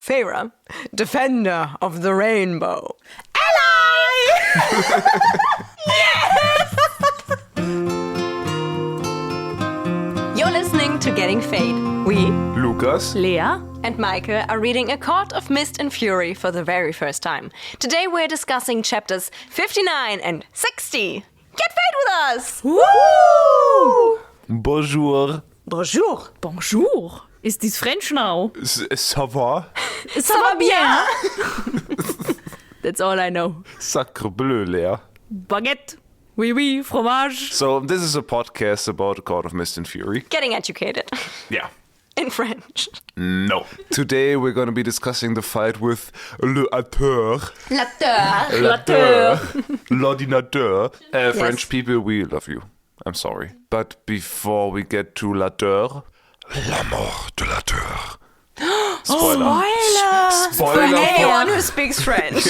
Fae'd, defender of the rainbow. Ally! Yes! You're listening to Getting Fae'd. We, Lukas, Lea, and Maike are reading A Court of Mist and Fury for the very first time. Today we're discussing chapters 59 and 60. Get Fae'd with us! Woo! bonjour, Bonjour! Bonjour. Is this French now? ça va? Ça va bien. That's all I know. Sacre bleu, Lea. Baguette. Oui, oui, fromage. So this is a podcast about A Court of Mist and Fury. Getting educated. Yeah. In French. No. Today we're going to be discussing the fight with l'auteur. L'ordinateur. French people, we love you. I'm sorry. But before we get to l'auteur, la mort de l'auteur. Spoiler. For anyone who speaks French.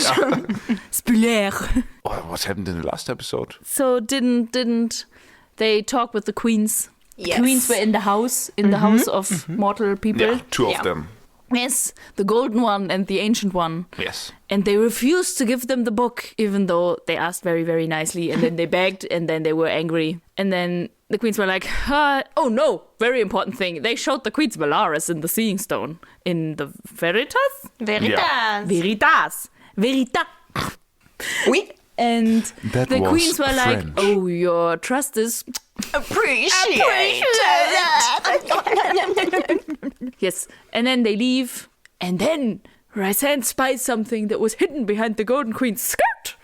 Spoiler. What happened in the last episode? So didn't they talk with the queens? Yes. The queens were in the house, the house of mortal people. Yeah, two of them. Yes, the golden one and the ancient one. Yes. And they refused to give them the book, even though they asked very, very nicely. And then they begged, and then they were angry. And then the queens were like, oh no, very important thing. They showed the queens Velaris in the Seeing Stone. In the Veritas? Veritas. Verita. Oui. And That the was queens were like, French. oh, your trust is... Appreciate. Yes. And then they leave. And then Rysand spies something that was hidden behind the Golden Queen's skirt.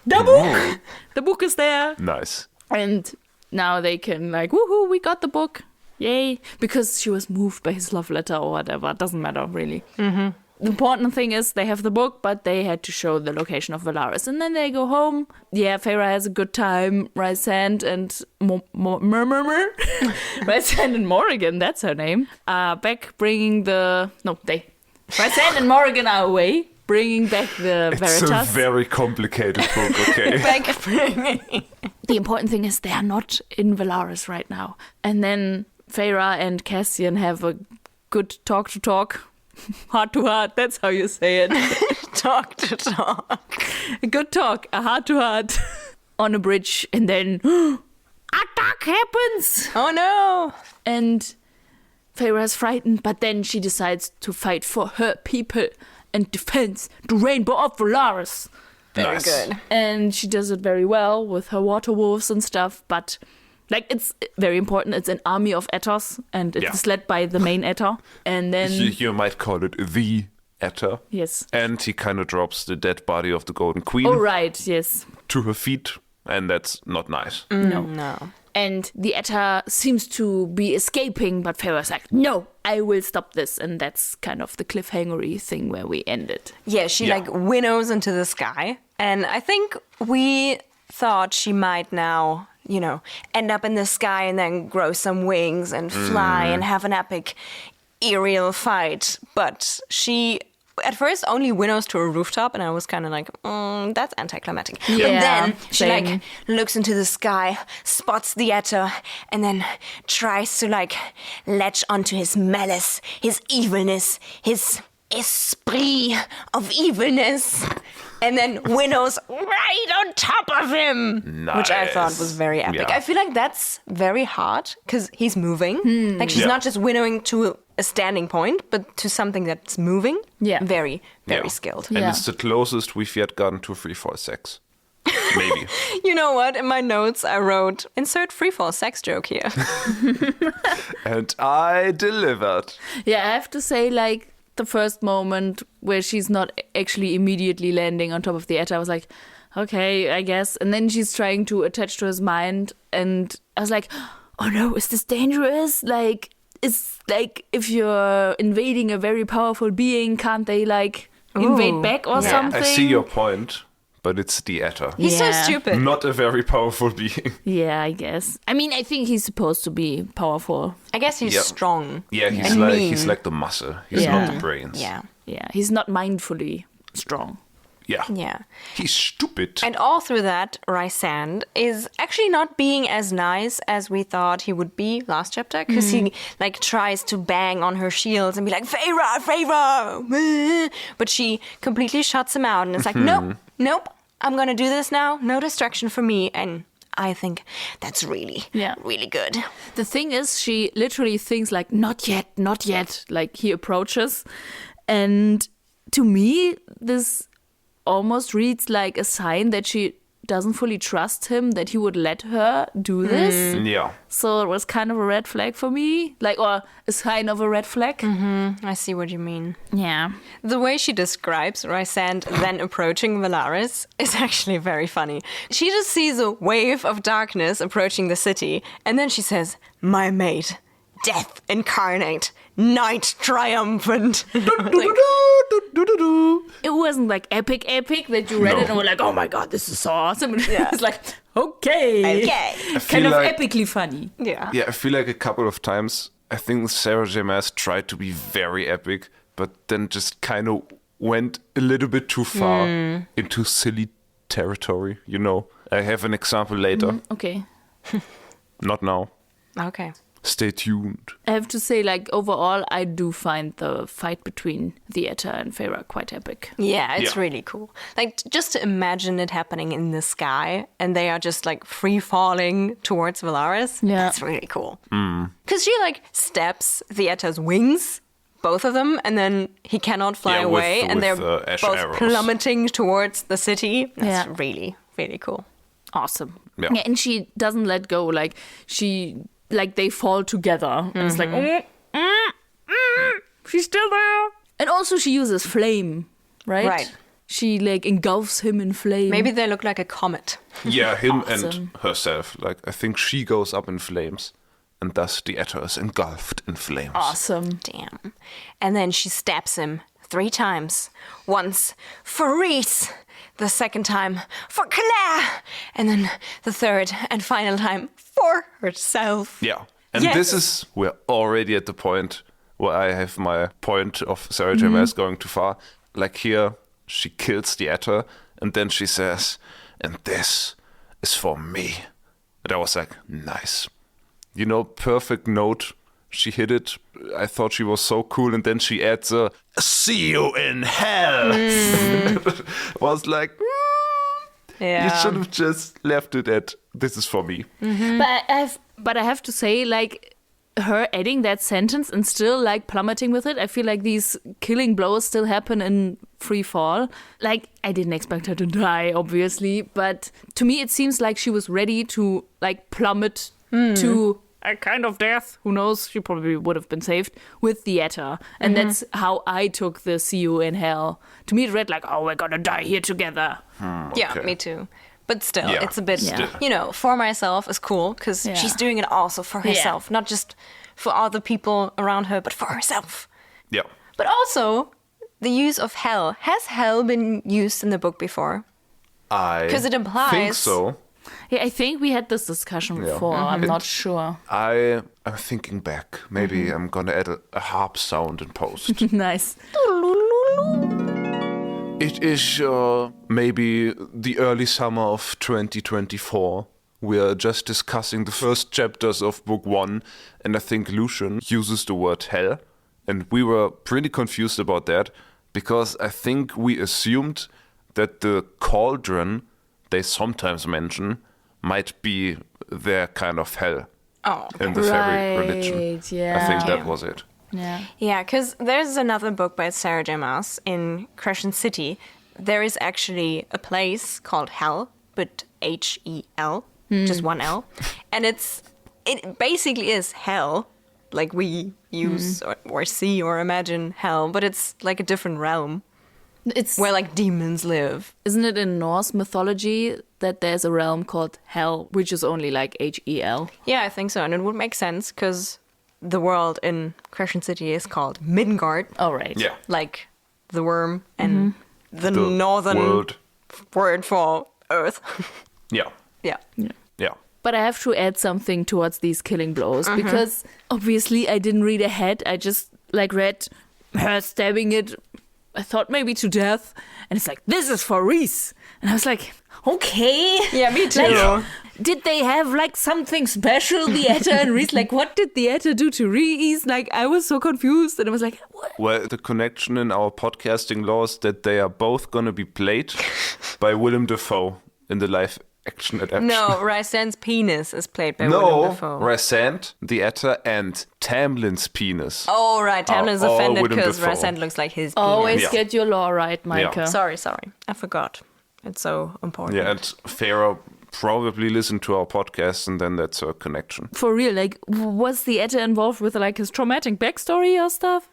The book! The book is there. Nice. And now they can like, woohoo, we got the book. Yay. Because she was moved by his love letter or whatever. It doesn't matter, really. Mm-hmm. The important thing is they have the book, but they had to show the location of Velaris. And then they go home. Yeah, Fae'd has a good time. Rysand and Rysand and Morrigan, that's her name, are back bringing the... No, they. Rysand and Morrigan are away, bringing back the Veritas. It's a very complicated book, okay? Back bringing. The important thing is they are not in Velaris right now. And then Fae'd and Cassian have a good talk. Heart to heart, that's how you say it. Talk to talk. A good talk, a heart to heart on a bridge. And then attack happens. Oh no. And Fae'd is frightened, but then she decides to fight for her people and defend the rainbow of Velaris. Very Nice. good. And she does it very well with her water wolves and stuff, but like it's very important. It's an army of Etters, and it's led by the main Etter. And then You might call it the Etter. yes. And he kind of drops the dead body of the Golden Queen Oh right, yes. to her feet, and that's not nice. No. And the Etter seems to be escaping, but Fae'd's like, no, I will stop this. And that's kind of the cliffhangery thing where we ended. Yeah, she Yeah. like winnows into the sky. And I think we thought she might now, end up in the sky and then grow some wings and fly and have an epic aerial fight. But she, at first, only winnows to a rooftop. And I was kind of like, that's anticlimactic. Yeah, and then she same. like looks into the sky, spots the Etter, and then tries to like latch onto his malice, his evilness, his esprit of evilness, and then winnows right on top of him, which I thought was very epic. Yeah. I feel like that's very hard because he's moving. Like she's Yeah. not just winnowing to a standing point, but to something that's moving. Yeah. Very, very Yeah. skilled. And Yeah. it's the closest we've yet gotten to freefall sex. Maybe. You know what? In my notes, I wrote, insert freefall sex joke here. And I delivered. Yeah, I have to say, like, the first moment where she's not actually immediately landing on top of the Etter, I was like, okay, I guess. And then she's trying to attach to his mind, and I was like, oh no, is this dangerous? Like, it's like if you're invading a very powerful being, can't they like invade back or something? I see your point, but it's the Etter. He's so Yeah. stupid. Not a very powerful being. Yeah, I guess. I mean, I think he's supposed to be powerful. I guess he's Yep. strong. Yeah, he's And mean. like the muscle. He's Yeah. not the brains. Yeah. Yeah, he's not mindfully strong. Yeah. Yeah. He's stupid. And all through that, Rysand is actually not being as nice as we thought he would be last chapter, because he like tries to bang on her shields and be like, Feyre, but she completely shuts him out and is like, nope, I'm gonna do this now, no distraction for me. And I think that's really good. The thing is, she literally thinks like, not yet. Like he approaches. And to me, this almost reads like a sign that she doesn't fully trust him, that he would let her do this. Yeah. So it was kind of a red flag for me, like, or a sign of a red flag. I see what you mean. Yeah. The way she describes Rysand then approaching Velaris is actually very funny. She just sees a wave of darkness approaching the city, and then she says, "My mate, death incarnate, night triumphant." It wasn't like epic that you read it and were like, oh my god, this is so awesome. It's like, okay. Kind of like, epically funny. Yeah. Yeah, I feel like a couple of times, I think Sarah J. Maas tried to be very epic, but then just kind of went a little bit too far into silly territory, you know. I have an example later. Okay. Not now. Okay. Stay tuned. I have to say, like, overall, I do find the fight between the Etta and Fae'd quite epic. Yeah, it's really cool. Like, just to imagine it happening in the sky, and they are just, like, free-falling towards Velaris. Yeah. That's really cool. Because she, like, steps the Etta's wings, both of them, and then he cannot fly away, and they're ash both arrows. plummeting towards the city. That's Yeah. really, really cool. Awesome. Yeah. And she doesn't let go. Like, they fall together. And it's like, she's still there. And also she uses flame, right? Right. She, like, engulfs him in flame. Maybe they look like a comet. Yeah, him and Awesome. herself. Like, I think she goes up in flames, and thus the Etta is engulfed in flames. Awesome. Damn. And then she stabs him 3 times. Once for Reese, the second time for Claire, and then the third and final time for herself. Yeah. And Yes. this is, we're already at the point where I have my point of Sarah J. Maas going too far. Like here, she kills the Etta, and then she says, "And this is for me." And I was like, nice. You know, perfect note. She hit it. I thought she was so cool, and then she adds a "see you in hell." I was like, Yeah. you should have just left it at "this is for me." But I have to say, like, her adding that sentence and still, like, plummeting with it, I feel like these killing blows still happen in free fall. Like, I didn't expect her to die, obviously, but to me it seems like she was ready to, like, plummet to a kind of death. Who knows? She probably would have been saved with the Etta. And that's how I took the "see you in hell." To me it read like, oh, we're gonna die here together. Yeah, Okay. me too. But still, Yeah, it's a bit, still. you know, for myself is cool because Yeah. she's doing it also for herself, not just for other people around her, but for herself. Yeah. But also, the use of hell. Has hell been used in the book before? I 'Cause it implies- think so. Yeah, I think we had this discussion before. I'm not sure. I'm thinking back. Maybe I'm gonna add a harp sound in post. Nice. It is maybe the early summer of 2024. We are just discussing the first chapters of book 1, and I think Lucian uses the word hell, and we were pretty confused about that because I think we assumed that the cauldron they sometimes mention might be their kind of hell in the fairy religion. Yeah. I think that was it. Yeah. Yeah, because there's another book by Sarah J. Maas in Crescent City. There is actually a place called Hell, but H-E-L, just one L. And it basically is hell, like we use or see or imagine hell, but it's like a different realm It's where like demons live. Isn't it in Norse mythology that there's a realm called Hell, which is only like H-E-L? Yeah, I think so. And it would make sense because the world in Crescent City is called Midgard, Oh, right. Yeah. like the worm and the The northern world. word for earth. Yeah. Yeah. Yeah. But I have to add something towards these killing blows because obviously I didn't read ahead. I just like read her stabbing it I thought maybe to death. And it's like, this is for Reese. And I was like, okay. Yeah, me too. Like, did they have like something special, the Etta and Reese? Like, what did the Etta do to Reese? Like, I was so confused. And I was like, what? Well, the connection in our podcasting laws that they are both going to be played by Willem Dafoe in the live action adaptation. No, Rysand's penis is played by Willem Dafoe. Rysand, the Etta, and Tamlin's penis. Oh, right. Tamlin's all offended Willem because Dafoe. Rysand looks like his penis. Always Yeah. get your law right, Micah. Yeah. Sorry. I forgot. It's so important. Yeah, and Farah probably listened to our podcast, and then that's her connection. For real, like, was the Etta involved with like his traumatic backstory or stuff?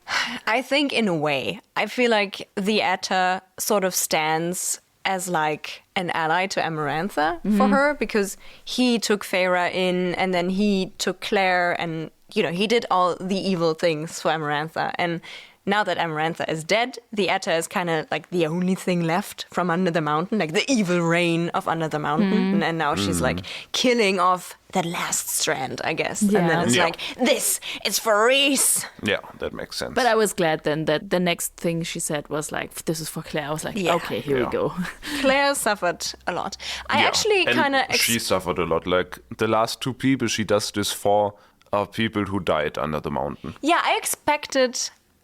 I think in a way. I feel like the Etta sort of stands as like an ally to Amarantha for her, because he took Feyre in and then he took Claire and, you know, he did all the evil things for Amarantha. And now that Amarantha is dead, the Etta is kind of like the only thing left from Under the Mountain, like the evil reign of Under the Mountain. And now she's like killing off that last strand, I guess. Yeah. And then it's Yeah. like, this is for Reese. Yeah, that makes sense. But I was glad then that the next thing she said was like, this is for Claire. I was like, Yeah. okay, here we Yeah. go. Claire suffered a lot. I Yeah, actually and kind of... she suffered a lot. Like, the last two people she does this for are people who died under the mountain. Yeah, I expected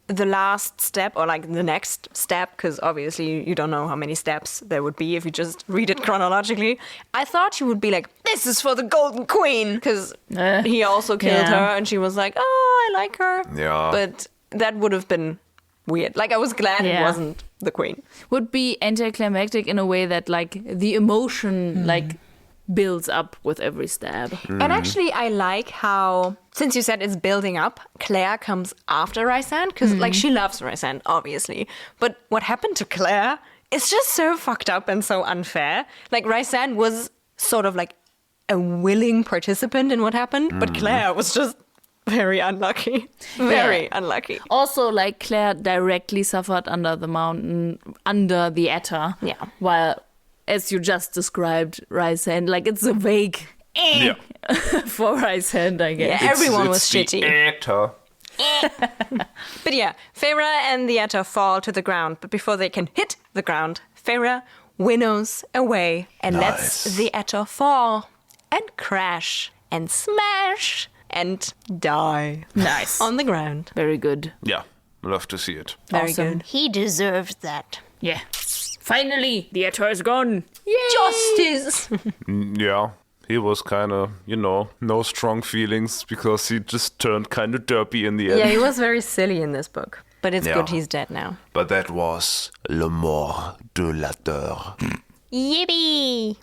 the last step, or like the next step, because obviously you don't know how many steps there would be if you just read it chronologically. I thought she would be like, this is for the Golden Queen, because he also killed Yeah. her, and she was like, oh, I like her. Yeah. But that would have been weird. Like, I was glad it Yeah. wasn't the Queen. Would be anticlimactic in a way that like the emotion like builds up with every stab. And actually, I like how, since you said it's building up, Claire comes after Rysand, because like she loves Rysand, obviously. But what happened to Claire is just so fucked up and so unfair. Like, Rysand was sort of like a willing participant in what happened, but Claire was just very unlucky. Very unlucky. Also, like Claire directly suffered under the mountain, under the Etta. Yeah. While, as you just described, Rysand, like it's a vague Yeah. for Rysand, I guess. Yeah. Everyone was the shitty. Etta. But yeah, Feyre and the Etta fall to the ground, but before they can hit the ground, Feyre winnows away and lets Nice. the Etta fall and crash and smash and die Nice. on the ground. Very good. Yeah, love to see it. Very Awesome. good. He deserved that. Yeah. Finally, the Etta is gone. Justice! Yeah, he was kind of, no strong feelings because he just turned kind of derpy in the end. Yeah, he was very silly in this book. But it's Yeah. good he's dead now. But that was Le Mort de la Terre. Yippee!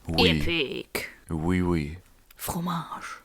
Oui, Epic. oui, oui. Fromage.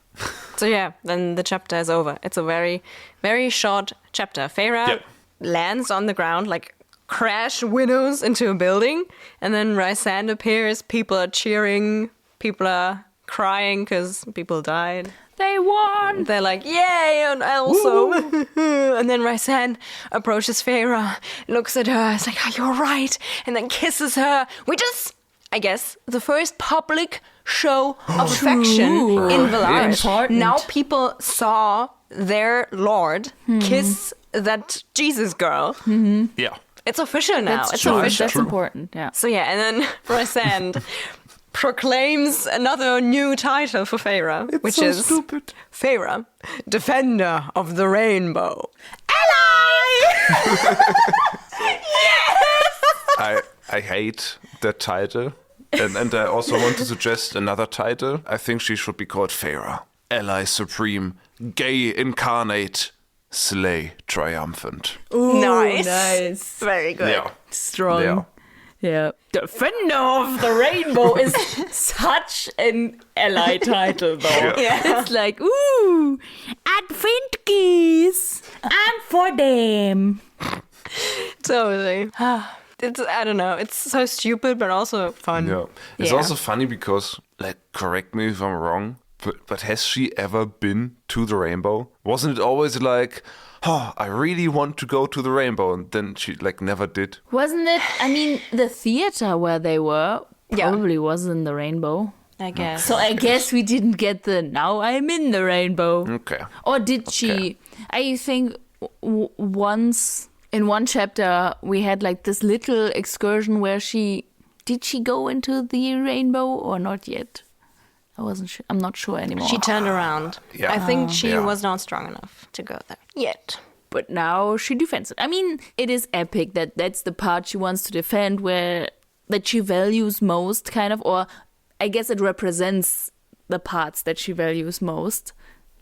So yeah, then the chapter is over. It's a very, very short chapter. Feyre Yep. lands on the ground, like crash winnows into a building, and then Rysand appears. People are cheering. People are crying because people died. They won. They're like, yay, and also. And then Rysand approaches Feyre, looks at her, is like, oh, you're right, and then kisses her. We just, I guess, the first public show of affection in Velaris. Important. Now people saw their lord kiss that Jesus girl. Yeah. It's official now. That's it's true. official. That's important. Yeah. So yeah, and then Rysand proclaims another new title for Feyre, which so is stupid. Feyre, Defender of the Rainbow. Ally! I hate that title. And I also want to suggest another title. I think she should be called Feyre. Ally Supreme, Gay Incarnate, Slay Triumphant. Nice. Very good. Yeah. Strong. Yeah. Yeah. Defender of the Rainbow is such an ally title, though. Yeah. It's like, ooh, Adventkeys. I'm for them. Totally. It's, I don't know, it's so stupid, but also fun. Yeah. It's Yeah. also funny because, like, correct me if I'm wrong, but has she ever been to the rainbow? Wasn't it always like, oh, I really want to go to the rainbow, and then she, like, never did? Wasn't it? I mean, the theater where they were Yeah. probably was in the rainbow. I guess. So I guess we didn't get the now I'm in the rainbow. Okay. Or did she? I think once in one chapter, we had like this little excursion where did she go into the rainbow or not yet? I wasn't sure. I'm not sure anymore. She turned around. Yeah. I think she Yeah. was not strong enough to go there yet. But now she defends it. I mean, it is epic that's the part she wants to defend, that she values most, kind of, or I guess it represents the parts that she values most,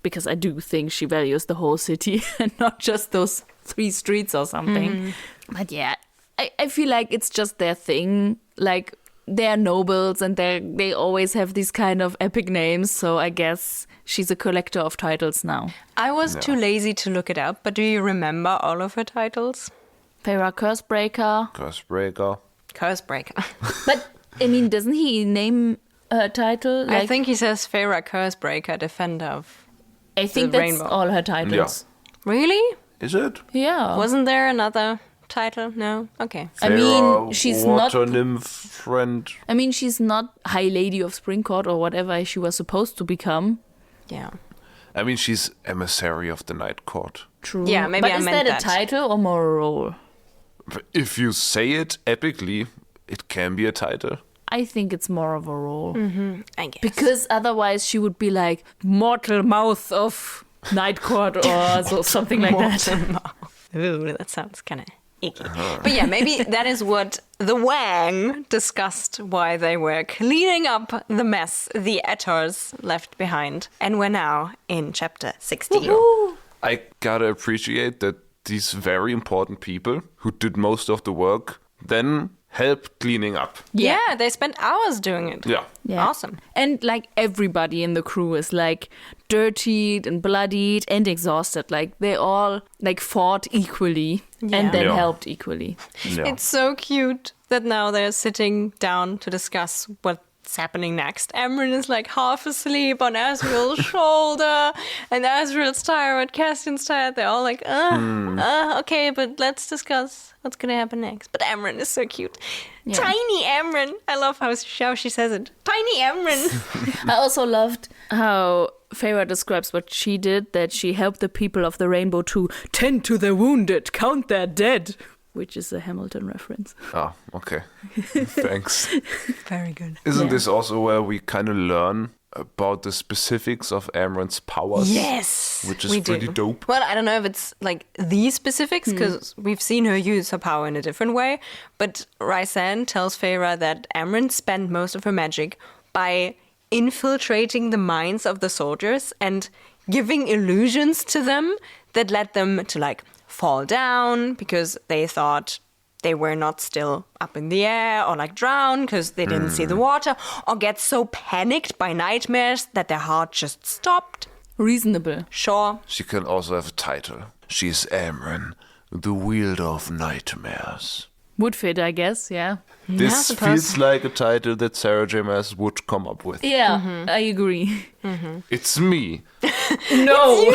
because I do think she values the whole city and not just those 3 streets or something. But yeah, I feel like it's just their thing. Like, they're nobles and they always have these kind of epic names, so I guess she's a collector of titles now. I was too lazy to look it up, but do you remember all of her titles? Fae'd Cursebreaker. Cursebreaker. Cursebreaker. But, I mean, doesn't he name her title? I think he says Fae'd Cursebreaker, Defender of... I think the that's rainbow. all her titles. Really? Is it? Yeah. Wasn't there another title? No? Okay. I mean, she's water not... nymph friend. I mean, she's not High Lady of Springcourt or whatever she was supposed to become. Yeah. I mean, she's emissary of the Night Court. True. Yeah, maybe but I is meant that a that. title or more a role? If you say it epically, it can be a title. I think it's more of a role. I guess. Because otherwise she would be like Mortal Mouth of Night Court or something like that. Ooh, that sounds kind of icky. But yeah, maybe that is what the Wang discussed, why they were cleaning up the mess the Ettors left behind. And we're now in chapter 16. I gotta appreciate that these very important people who did most of the work then helped cleaning up. Yeah, they spent hours doing it. Yeah. Yeah. Awesome. And like everybody in the crew is like dirtied and bloodied and exhausted. Like they all like fought equally and then Yeah. helped equally. Yeah. It's so cute that now they're sitting down to discuss what's happening next. Amryn is like half asleep on Asriel's shoulder, and Asriel's tired, Cassian's tired. They're all like, okay, but let's discuss what's gonna happen next. But Amryn is so cute. Yeah. Tiny Amryn. I love how she says it. Tiny Amryn. I also loved how Fae'd describes what she did, that she helped the people of the rainbow to tend to their wounded, count their dead, which is a Hamilton reference. Ah, okay. Thanks. Very good. Isn't Yeah. this also where we kind of learn about the specifics of Amryn's powers? Yes, Which is we pretty do. dope. Well, I don't know if it's like these specifics, because we've seen her use her power in a different way. But Rysand tells Feyre that Amryn spent most of her magic by infiltrating the minds of the soldiers and giving illusions to them that led them to like fall down because they thought they were not still up in the air, or like drown because they didn't see the water, or get so panicked by nightmares that their heart just stopped. Reasonable. Sure. She can also have a title. She's Amryn, the wielder of nightmares. Would fit, I guess, yeah. This suppose. feels like a title that Sarah J. Maas would come up with. Yeah, I agree. It's me. No!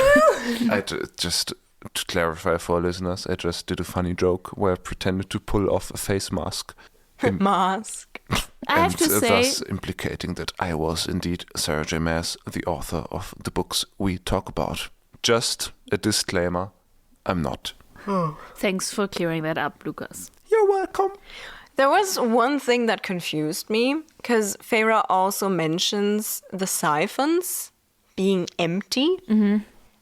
Just to clarify for our listeners, I just did a funny joke where I pretended to pull off a face mask. Mask. I have to say, thus implicating that I was indeed Sarah J. Maas, the author of the books we talk about. Just a disclaimer, I'm not. thanks for clearing that up, Lukas. You're welcome. There was one thing that confused me, because Feyre also mentions the siphons being empty. Mm-hmm.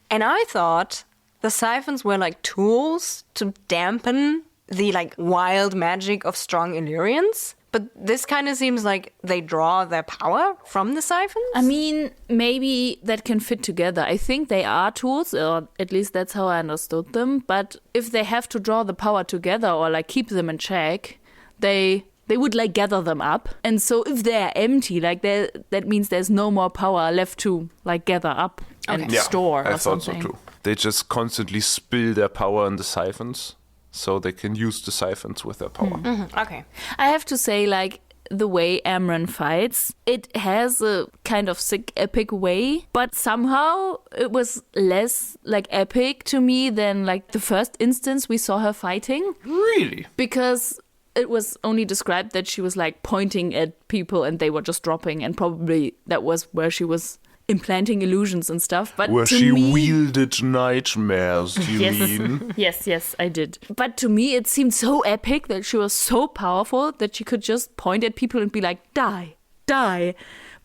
And I thought the siphons were like tools to dampen the like wild magic of strong Illyrians. But this kind of seems like they draw their power from the siphons. I mean, maybe that can fit together. I think they are tools, or at least that's how I understood them. But if they have to draw the power together or like keep them in check, they would like gather them up. And so if they're empty, like that means there's no more power left to like gather up and store I or thought something. so too. They just constantly spill their power in the siphons, so they can use the siphons with their power. Okay. I have to say, like, the way Amryn fights, it has a kind of sick, epic way, but somehow it was less, like, epic to me than, like, the first instance we saw her fighting. Really? Because it was only described that she was, like, pointing at people and they were just dropping, and probably that was where she was implanting illusions and stuff. But Where to she me, wielded nightmares, do you mean? Yes, I did. But to me, it seemed so epic that she was so powerful that she could just point at people and be like, die.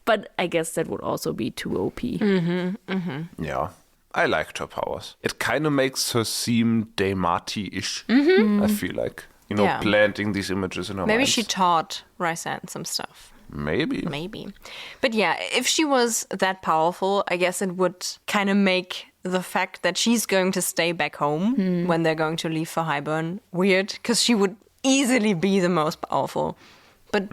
But I guess that would also be too OP. Yeah. I liked her powers. It kind of makes her seem Daemati-ish, I feel like. You know, Yeah. planting these images in her Maybe mind. she taught Rysand some stuff. Maybe. But yeah, if she was that powerful, I guess it would kind of make the fact that she's going to stay back home when they're going to leave for Highburn weird, because she would easily be the most powerful. But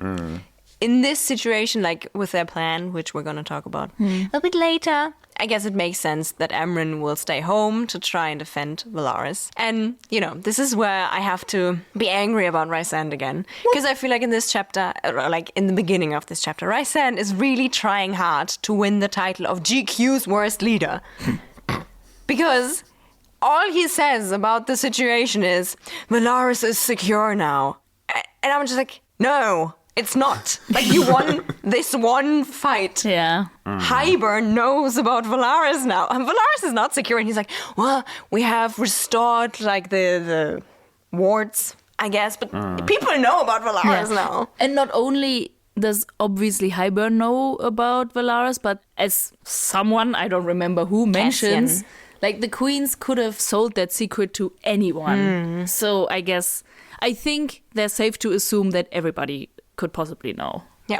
in this situation, like with their plan, which we're going to talk about a bit later, I guess it makes sense that Amren will stay home to try and defend Velaris. And, you know, this is where I have to be angry about Rysand again. Because I feel like in this chapter, or like in the beginning of this chapter, Rysand is really trying hard to win the title of GQ's worst leader. Because all he says about the situation is, Velaris is secure now. And I'm just like, no, it's not. Like, you won this one fight. Yeah. Highburn knows about Velaris now. And Velaris is not secure. And he's like, well, we have restored, like, the wards, I guess. But people know about Velaris now. And not only does obviously Highburn know about Velaris, but as someone, I don't remember who, mentions, like, the queens could have sold that secret to anyone. So I think they're safe to assume that everybody could possibly know. Yeah,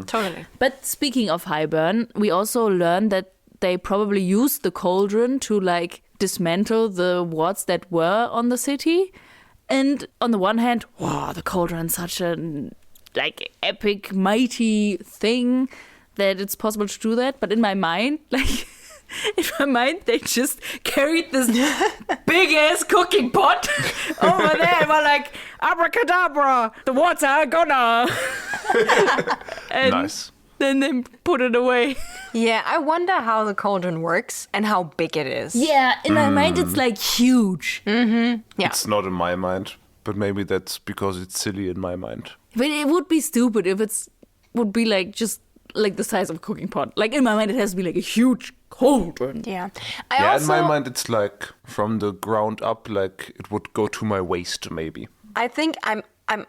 totally. But speaking of Highburn, we also learned that they probably used the cauldron to like dismantle the wards that were on the city. And on the one hand, wow, the cauldron's such a like epic, mighty thing that it's possible to do that. But in my mind, they just carried this big ass cooking pot over there and were like, abracadabra, the water gonna. And Nice. then they put it away. Yeah, I wonder how the cauldron works and how big it is. Yeah, in my mind it's like huge. Yeah. It's not in my mind, but maybe that's because it's silly in my mind. But it would be stupid if it would be like just like the size of a cooking pot. Like in my mind it has to be like a huge cauldron. Yeah. In my mind it's like from the ground up, like it would go to my waist maybe. I think I'm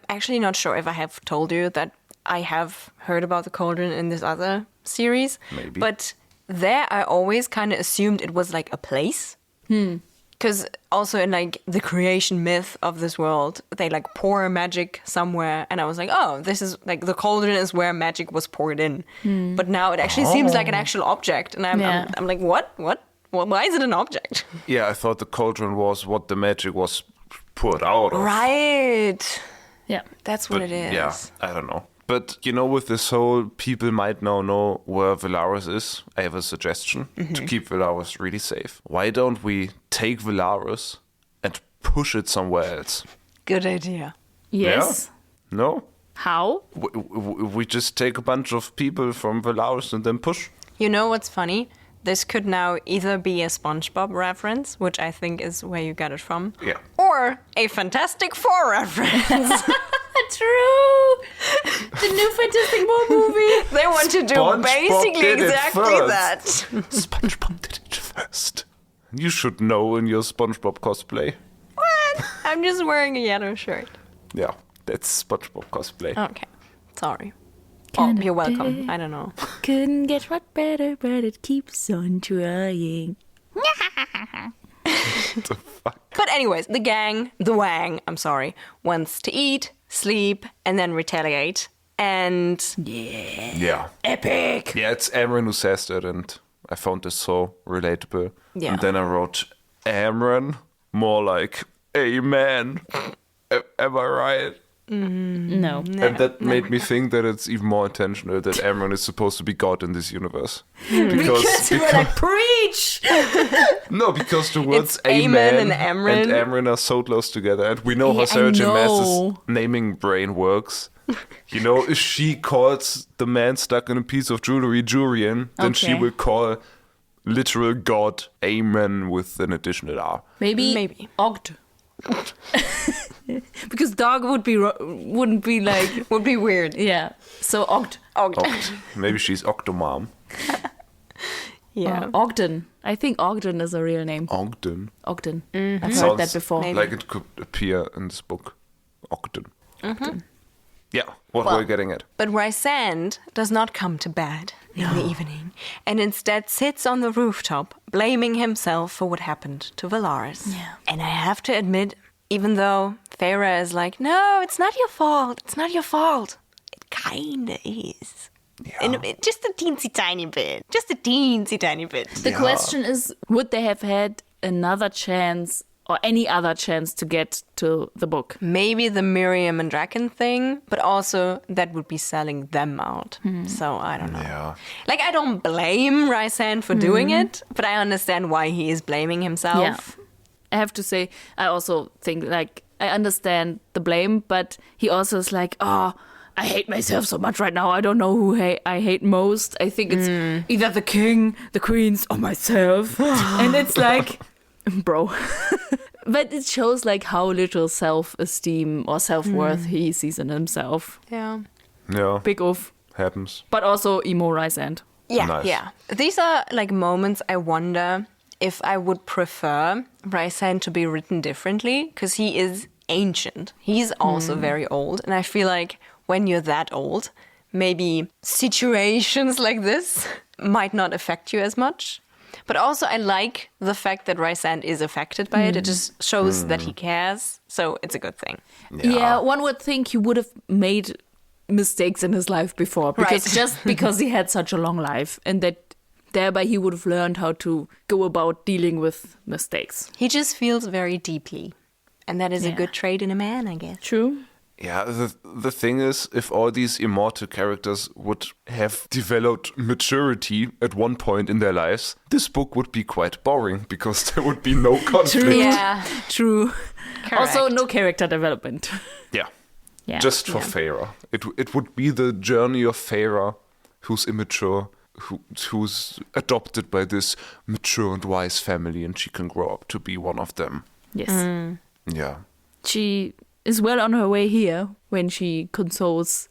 actually not sure if I have told you that I have heard about the cauldron in this other series. Maybe. But there I always kind of assumed it was like a place. Because also in like the creation myth of this world, they like pour magic somewhere. And I was like, oh, this is like the cauldron is where magic was poured in. But now it actually seems like an actual object. And I'm like, what? Why is it an object? Yeah, I thought the cauldron was what the magic was poured out of. Right. Yeah. That's what it is. Yeah, I don't know. But, you know, with this whole people might now know where Velaris is, I have a suggestion to keep Velaris really safe. Why don't we take Velaris and push it somewhere else? Good idea. Yes. Yeah? No? How? We just take a bunch of people from Velaris and then push? You know what's funny? This could now either be a SpongeBob reference, which I think is where you got it from, Yeah. or a Fantastic Four reference. True. The new Fantastic Four movie. They want to do SpongeBob basically did it exactly first. that. SpongeBob did it first. You should know in your SpongeBob cosplay. What? I'm just wearing a yellow shirt. Yeah, that's SpongeBob cosplay. Okay. Sorry. Oh, you're welcome. I don't know. Couldn't get what better, but it keeps on trying. The fuck? But anyways, the Wang, wants to eat, sleep, and then retaliate. And Yeah. Epic. Yeah, it's Amren who says that, and I found this so relatable. Yeah. And then I wrote Amren, more like Amen. Am I right? No. And that made me think that it's even more intentional that Amren is supposed to be God in this universe. Because You were like, preach! no, because the words It's Amen Amen and Amren. are so close together. And we know how Yeah, Sarah I J. Maas's know. naming brain works. You know, if she calls the man stuck in a piece of jewelry Jurian, then she Okay. will call literal God Amen with an additional R. Maybe. Ogt. Because dog wouldn't be would be weird. yeah. So Ogt. Oh, Maybe she's Octomom. Yeah. Ogden. I think Ogden is a real name. Ogden. Ogden. Mm-hmm. I've heard that before. Maybe. Like it could appear in this book. Ogden. Ogden. Yeah, what Well, were you getting at? But Rysand does not come to bed in the evening, and instead sits on the rooftop, blaming himself for what happened to Velaris. Yeah. And I have to admit, even though Feyre is like, no, it's not your fault, it's not your fault, it kinda is. Yeah. And just a teensy tiny bit. Just a teensy tiny bit. The question is, would they have had another chance or any other chance to get to the book? Maybe the Miriam and Draken thing, but also that would be selling them out. So I don't know. Yeah. Like, I don't blame Rysand for doing it, but I understand why he is blaming himself. Yeah. I have to say, I also think, like, I understand the blame, but he also is like, oh, I hate myself so much right now. I don't know who I hate most. I think it's either the king, the queens, or myself. And it's like, bro. But it shows like how little self-esteem or self-worth he sees in himself. Yeah. Yeah, Big oof. happens. But also emo Rysand. Yeah, Nice. yeah. These are like moments I wonder if I would prefer Rysand to be written differently, because he is ancient. He's also very old. And I feel like when you're that old, maybe situations like this might not affect you as much. But also I like the fact that Rysand is affected by it. It just shows that he cares. So it's a good thing. Yeah, one would think he would have made mistakes in his life before, because Right. just because he had such a long life, and that thereby he would have learned how to go about dealing with mistakes. He just feels very deeply. And that is a Yeah. good trait in a man, I guess. True. Yeah, the thing is, if all these immortal characters would have developed maturity at one point in their lives, this book would be quite boring, because there would be no conflict. Yeah. True. Also, Correct. no character development. Yeah. Yeah. Just for Feyre. It would be the journey of Feyre, who's immature, who's adopted by this mature and wise family, and she can grow up to be one of them. Yes. Yeah. She is well on her way here when she consoles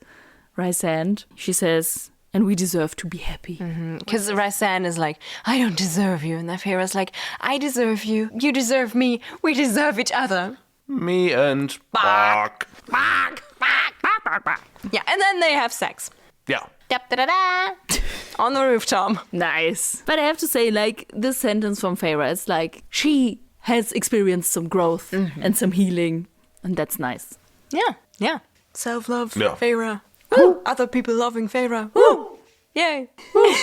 Rysand. She says, and we deserve to be happy. Because Rysand is like, I don't deserve you. And then Feyre's like, I deserve you. You deserve me. We deserve each other. Me and Bark. Yeah, and then they have sex. Yeah. Da-da-da-da. On the rooftop. Nice. But I have to say, like, this sentence from Feyre, it's like, she has experienced some growth and some healing, and that's nice. Yeah, yeah. Self-love, Yeah. Feyre. Woo! Other people loving Feyre. Woo! Yay. Woo!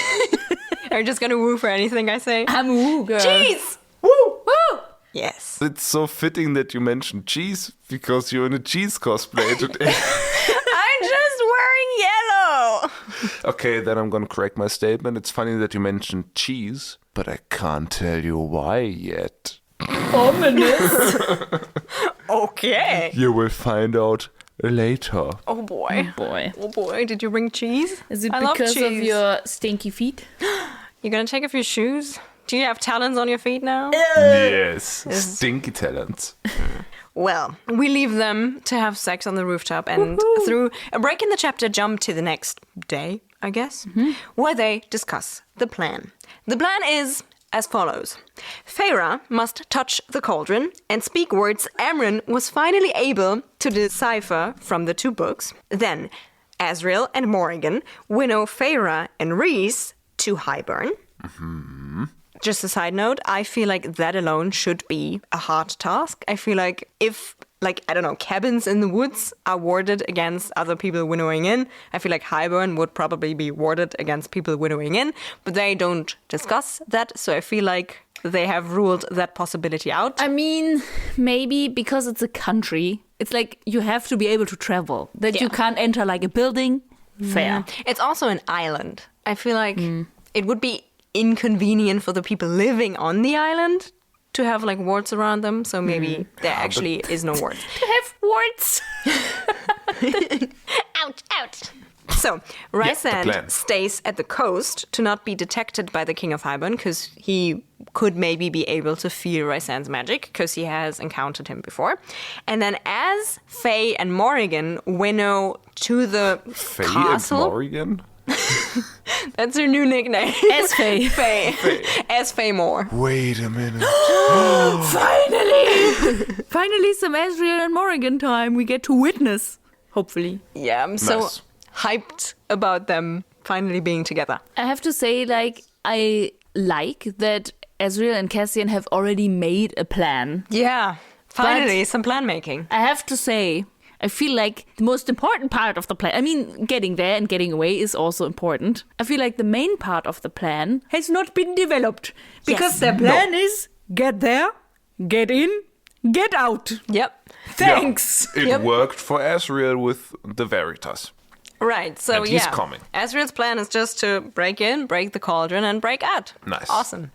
Are you just gonna woo for anything I say? I'm a woo girl. Cheese! Woo! Woo! Yes. It's so fitting that you mentioned cheese, because you're in a cheese cosplay today. I'm just wearing yellow. Okay, then I'm gonna correct my statement. It's funny that you mentioned cheese, but I can't tell you why yet. Ominous. Okay. You will find out later. Oh boy. Boy. Oh boy, did you bring cheese? Is it I love because of cheese. your stinky feet? You gonna take off your shoes? Do you have talons on your feet now? Yes, stinky talents. Well, we leave them to have sex on the rooftop and through a break in the chapter jump to the next day, I guess, where they discuss the plan. The plan is as follows. Feyre must touch the cauldron and speak words Amren was finally able to decipher from the two books. Then Asriel and Morrigan winnow Feyre and Rhys to Highburn. Just a side note, I feel like that alone should be a hard task. I feel like if, like, I don't know, cabins in the woods are warded against other people winnowing in, I feel like Highburn would probably be warded against people winnowing in, but they don't discuss that, so I feel like they have ruled that possibility out. I mean, maybe because it's a country, it's like you have to be able to travel. That you can't enter like a building. Fair. It's also an island. I feel like it would be inconvenient for the people living on the island to have like wards around them, so maybe there actually is no wards. To have warts. Ouch, ouch. So, Rysand plan. stays at the coast to not be detected by the King of Highburn, because he could maybe be able to feel Rysand's magic, because he has encountered him before. And then as Faye and Morrigan winnow to the Faye castle... and Morrigan? That's her new nickname. As Fae. Fae. As Fae Moore. Wait a minute. Finally, some Asriel and Morrigan time we get to witness. Hopefully. Yeah, I'm so Nice. hyped about them finally being together. I have to say, like, I like that Asriel and Cassian have already made a plan. Yeah, finally some plan making. I have to say, I feel like the most important part of the plan, I mean, getting there and getting away is also important. I feel like the main part of the plan has not been developed. Because their plan is get there, get in, get out. Yep. Thanks. Yeah, it worked for Asriel with the Veritas. Right, so And he's coming. Asriel's plan is just to break in, break the cauldron, and break out. Nice. Awesome.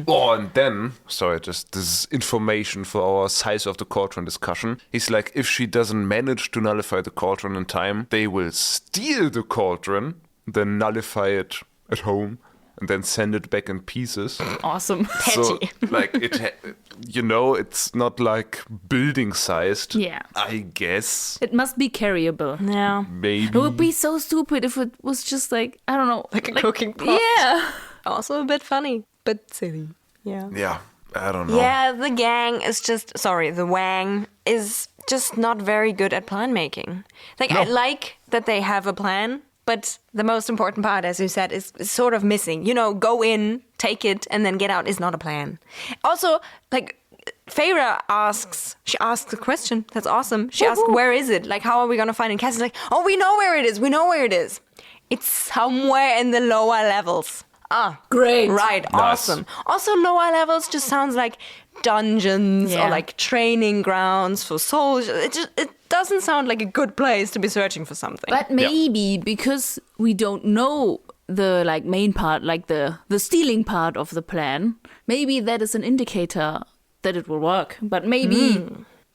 Oh, and then, sorry, just this is information for our size of the cauldron discussion. He's like, if she doesn't manage to nullify the cauldron in time, they will steal the cauldron, then nullify it at home, and then send it back in pieces. Awesome. So, Petty. like, it's not like building sized. Yeah. I guess. It must be carryable. Yeah. Maybe. It would be so stupid if it was just like, I don't know. Like a cooking pot. Yeah. Also a bit funny, but silly. Yeah. Yeah, I don't know. Yeah, the the Wang is just not very good at plan making. Like, I like that they have a plan, but the most important part, as you said, is sort of missing. You know, go in, take it, and then get out is not a plan. Also, like, Feyre asks a question. That's awesome. She asks, where is it? Like, how are we going to find it? Cassie's like, oh, we know where it is. We know where it is. It's somewhere in the lower levels. Ah, Great. Right, Nice. awesome. Also, lower levels just sounds like dungeons or Yeah. like training grounds for soldiers. It doesn't sound like a good place to be searching for something. But maybe because we don't know the like main part, like the stealing part of the plan, maybe that is an indicator that it will work. But maybe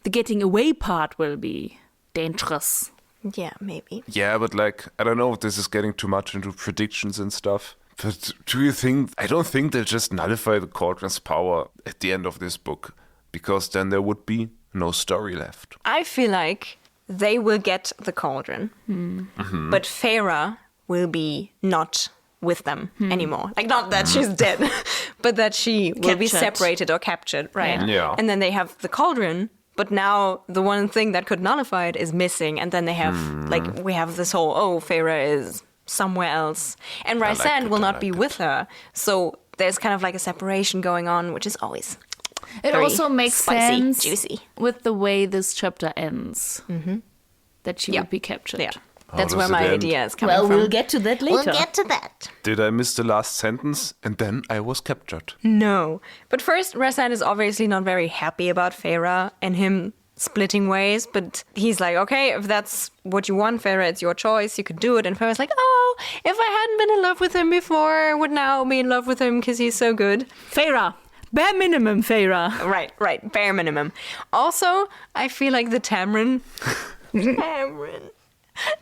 the getting away part will be dangerous. yeah, maybe. Yeah, but like, I don't know if this is getting too much into predictions and stuff. But I don't think they'll just nullify the cauldron's power at the end of this book. Because then there would be no story left. I feel like they will get the cauldron, but Feyre will be not with them anymore. Like, not that she's dead, but that she will be Captured. separated or captured, right? Yeah. And then they have the cauldron, but now the one thing that could nullify it is missing. And then they have, we have this whole, Feyre is somewhere else. And like Rysand it, will I not like be it. with her. So there's kind of like a separation going on, which is always It very also makes spicy, sense juicy. with the way this chapter ends. That she Yeah. would be captured. Yeah. That's does where it my end? idea is coming Well, from. we'll get to that later. to that. Did I miss the last sentence? And then I was captured. No. But first, Rysand is obviously not very happy about Feyre and him splitting ways, but he's like, okay, if that's what you want, Feyre, it's your choice, you could do it. And Feyre's like, oh, if I hadn't been in love with him before, I would now be in love with him because he's so good. Feyre. Bare minimum, Feyre. Right, bare minimum. Also, I feel like the Tamrin... Tamrin.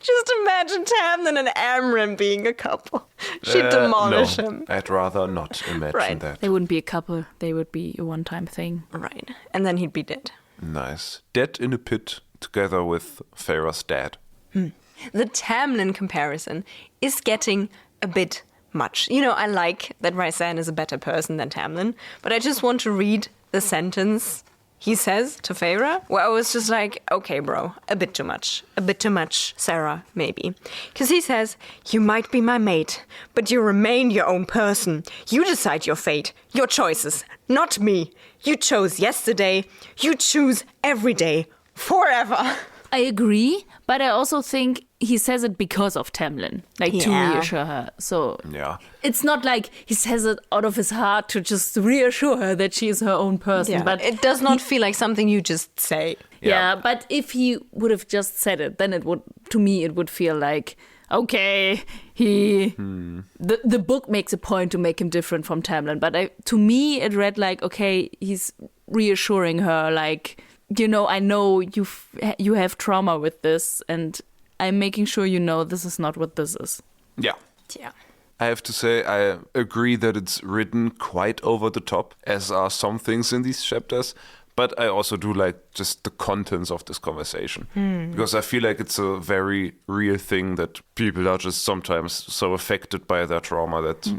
Just imagine Tamlin and Amren being a couple. She'd demolish no, him. I'd rather not imagine Right. that. They wouldn't be a couple. They would be a one-time thing. Right. And then he'd be dead. Nice. Dead in a pit together with Feyre's dad. The Tamlin comparison is getting a bit much. You know, I like that Rysand is a better person than Tamlin, but I just want to read the sentence he says to Feyre, where I was just like, okay, bro, a bit too much. A bit too much, Sarah, maybe. Because he says, you might be my mate, but you remain your own person. You decide your fate, your choices, not me. You chose yesterday, you choose every day, forever. I agree, but I also think he says it because of Tamlin, like to Yeah. reassure her. So Yeah. it's not like he says it out of his heart to just reassure her that she is her own person. But it does not feel like something you just say. yeah, but if he would have just said it, then it would, to me, it would feel like, okay, the book makes a point to make him different from Tamlin. But to me, it read like, okay, he's reassuring her, like, you know, I know you have trauma with this, and I'm making sure you know this is not what this is. Yeah. Yeah. I have to say, I agree that it's written quite over the top, as are some things in these chapters. But I also do like just the contents of this conversation. Because I feel like it's a very real thing that people are just sometimes so affected by their trauma that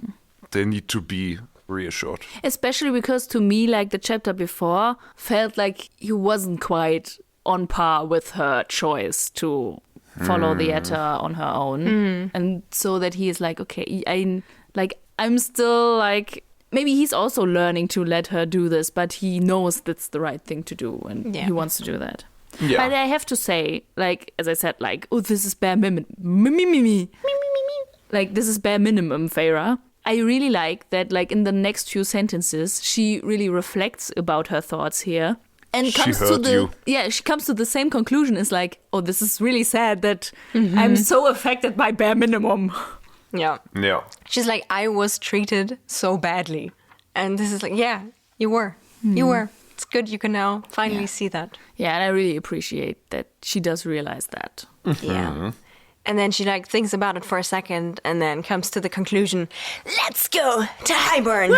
they need to be reassured. Especially because to me, like the chapter before felt like he wasn't quite on par with her choice to follow the Etta on her own. And so that he is like, okay, I'm still like, maybe he's also learning to let her do this, but he knows that's the right thing to do and he wants to do that. Yeah. But I have to say, like, as I said, like, oh, this is bare minimum. Like, this is bare minimum, Feyre. I really like that, like, in the next few sentences, she really reflects about her thoughts here. And She comes to heard the you. she comes to the same conclusion. It's like, oh, this is really sad that I'm so affected by bare minimum. Yeah. Yeah. She's like, I was treated so badly. And this is like, yeah, you were. You were. It's good you can now finally see that. Yeah, and I really appreciate that she does realize that. Yeah. And then she like thinks about it for a second and then comes to the conclusion, let's go to Highburn.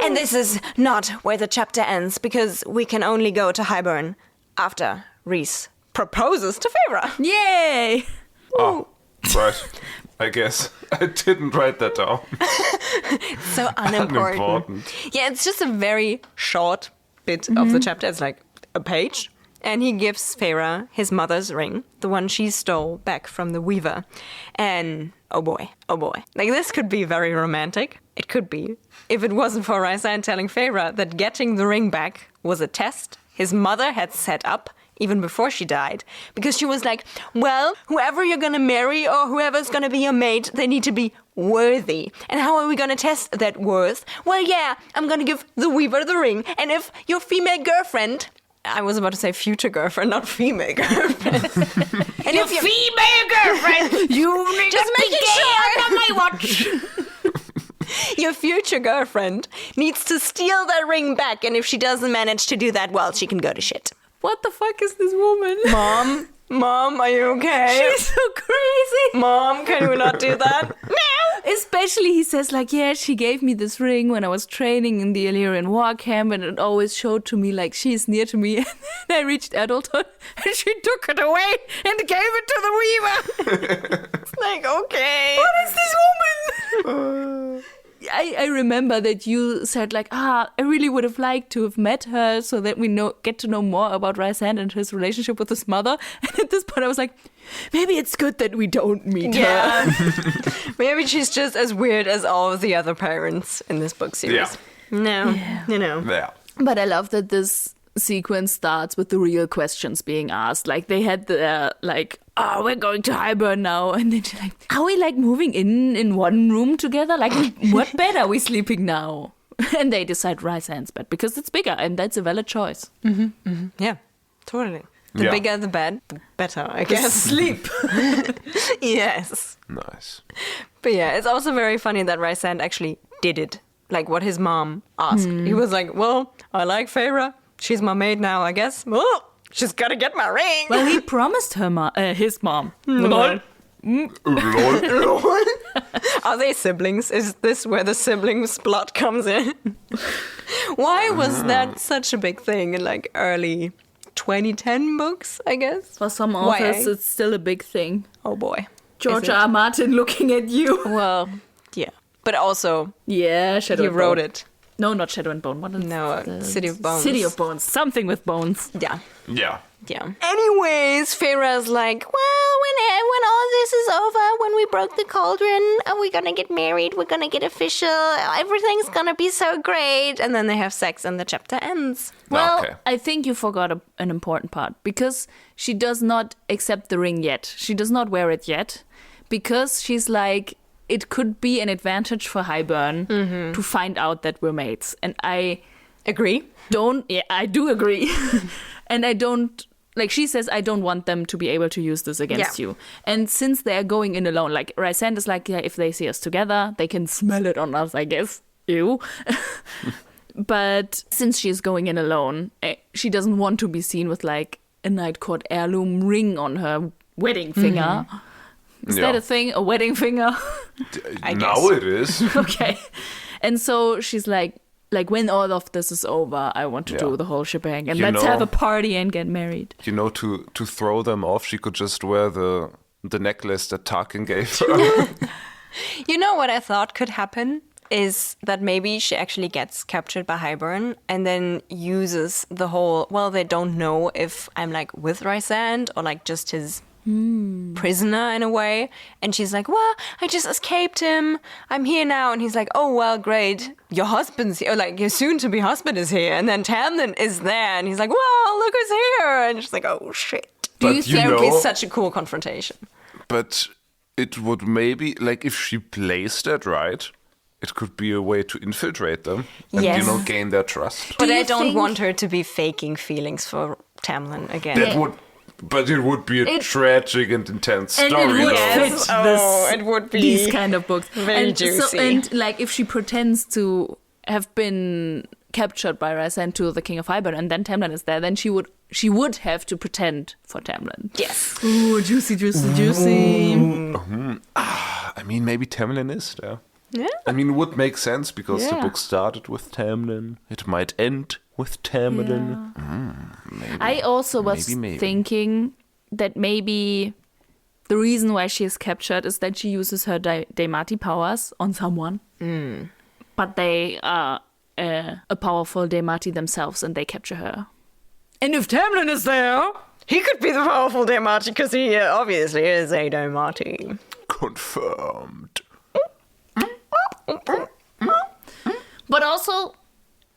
And this is not where the chapter ends because we can only go to Highburn after Rhys proposes to Feyre. Yay! Oh, right. I guess I didn't write that down. So unimportant. Unimportant. Yeah, it's just a very short bit of the chapter. It's like a page. And he gives Feyre his mother's ring, the one she stole back from the Weaver. And oh boy. Like, this could be very romantic. It could be. If it wasn't for Rhysand telling Feyre that getting the ring back was a test his mother had set up even before she died. Because she was like, well, whoever you're gonna marry or whoever's gonna be your mate, they need to be worthy. And how are we gonna test that worth? Well, yeah, I'm gonna give the Weaver the ring. And if your female girlfriend... I was about to say future girlfriend, not female girlfriend. And Your female girlfriend! You need Just to be making gay sure. under my watch! your future girlfriend needs to steal that ring back, and if she doesn't manage to do that, well, she can go to shit. What the fuck is this woman? Mom, are you okay? She's so crazy. Mom, can we not do that? No! Especially he says like, yeah, she gave me this ring when I was training in the Illyrian war camp and it always showed to me like she's near to me. And then I reached adulthood and she took it away and gave it to the Weaver. It's like, okay. What is this woman? I remember that you said like, I really would have liked to have met her so that we get to know more about Rhysand and his relationship with his mother. And at this point I was like, maybe it's good that we don't meet her. Maybe she's just as weird as all of the other parents in this book series. No, you know. Yeah. But I love that this sequence starts with the real questions being asked. Like they had the we're going to Highburn now, and then she's like, are we like moving in one room together? Like, what bed are we sleeping now? And they decide Rhysand's bed because it's bigger, and that's a valid choice. Yeah, totally. The bigger the bed, the better, I guess. Sleep. Yes. Nice. But yeah, it's also very funny that Rhysand actually did it. Like what his mom asked. He was like, well, I like Feyre. She's my maid now, I guess. Oh, she's gotta get my ring. Well, he promised her his mom. Lol. Are they siblings? Is this where the siblings plot comes in? Why was that such a big thing in like early 2010 books, I guess? For some Why? authors, it's still a big thing. Oh boy. George R. R. Martin looking at you. Well, yeah. But also, Yeah, Shadow he and wrote Bone. it. No, not Shadow and Bone. What is No, the- City of Bones. City of Bones. Something with bones. Yeah. Yeah. Yeah. Anyways, Feyre's like, well, when all this is over, when we broke the cauldron, are we gonna get married? We're gonna get official. Everything's gonna be so great. And then they have sex and the chapter ends. Well, Okay. I think you forgot an important part because she does not accept the ring yet. She does not wear it yet because she's like, it could be an advantage for Highburn to find out that we're mates. And I Agree? I do agree. And I don't, like she says, I don't want them to be able to use this against you. And since they're going in alone, like Rhysand is like, yeah, if they see us together, they can smell it on us, I guess. Ew. But since she's going in alone, she doesn't want to be seen with like a Night Court heirloom ring on her wedding finger. Is that a thing? A wedding finger? Now it is. Okay. And so she's like, like when all of this is over, I want to Yeah. do the whole shebang and You let's know- have a party and get married. You know, to throw them off, she could just wear the necklace that Tarkin gave her. You know what I thought could happen is that maybe she actually gets captured by Hybern and then uses the whole, well, they don't know if I'm like with Rysand or like just his prisoner in a way. And she's like, well, I just escaped him. I'm here now. And he's like, oh, well, great. Your husband's here. Or like your soon-to-be husband is here. And then Tamlin is there. And he's like, well, look who's here. And she's like, oh, shit. But Do you you think it would be know- such a cool confrontation? But it would maybe, like, if she plays that right, it could be a way to infiltrate them and, Yes. gain their trust. But Do you I don't think- want her to be faking feelings for Tamlin again. That would, but it would be a tragic and intense And story, it would though. fit Oh, this, it would be these kind of books. very and juicy. and like if she pretends to have been captured by Rysand to the King of Hybern and then Tamlin is there, then she would have to pretend for Tamlin. Yes. Ooh, juicy, juicy, juicy. I mean, maybe Tamlin is there. Yeah. I mean, it would make sense because the Yeah. book started with Tamlin. It might end with Tamlin. Maybe. I also was Maybe. thinking that maybe the reason why she is captured is that she uses her Daimati powers on someone. But they are a powerful Daimati themselves and they capture her. And if Tamlin is there... He could be the powerful Daimati because he obviously is a Daimati. Confirmed. But also,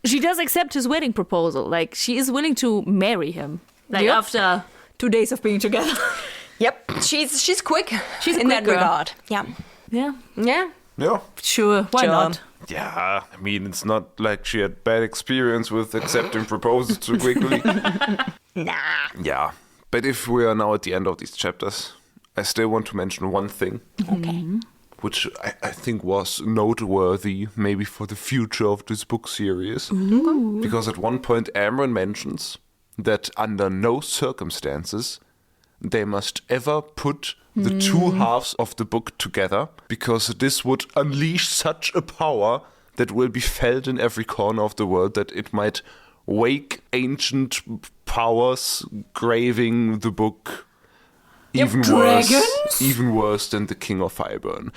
she does accept his wedding proposal. Like, she is willing to marry him. Like, Yep. after 2 days of being together. Yep, she's quick. She's a in quick that girl. regard. Yeah, Yeah. yeah. Yeah. Sure, why Sure. not? Yeah, I mean, it's not like she had bad experience with accepting proposals too quickly. Nah. Yeah, but if we are now at the end of these chapters, I still want to mention one thing, Okay. which I think was noteworthy maybe for the future of this book series. Because at one point Amron mentions that under no circumstances they must ever put the two halves of the book together, because this would unleash such a power that will be felt in every corner of the world that it might wake ancient powers graving the book even dragons? even worse than the King of Hybern.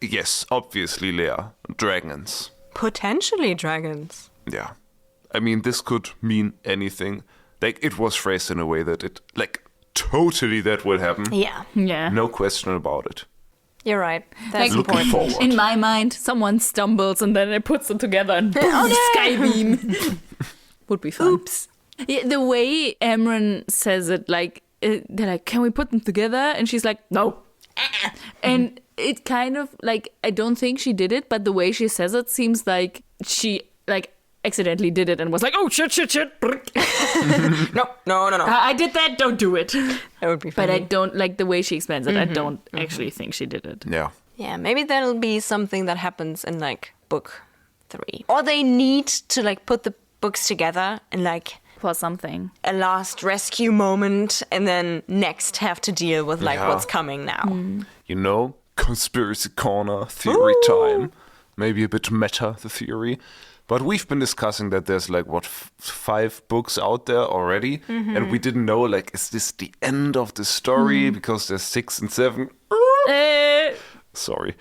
Yes, obviously, Leia, dragons. Potentially dragons. Yeah. I mean, this could mean anything. Like, it was phrased in a way that it, like, totally that would happen. Yeah, Yeah. No question about it. you're right. That's Looking important. forward. In my mind, someone stumbles and then it puts them together and boom, skybeam. Would be fun. Oops. Yeah, the way Amron says it, like, they're like, can we put them together? And she's like, no. And it kind of, like, I don't think she did it, but the way she says it seems like she, like, accidentally did it and was like, oh, shit. No. I did that, don't do it. That would be But funny. I don't, like, the way she explains it, I don't actually think she did it. Yeah. Yeah, maybe that'll be something that happens in like book 3. Or they need to like put the books together in like For something. a last rescue moment and then next have to deal with like Yeah. what's coming now. You know, conspiracy corner theory time. Maybe a bit meta, the theory. But we've been discussing that there's like, what, 5 books out there already? And we didn't know, like, is this the end of the story? Because there's 6 and 7. Sorry.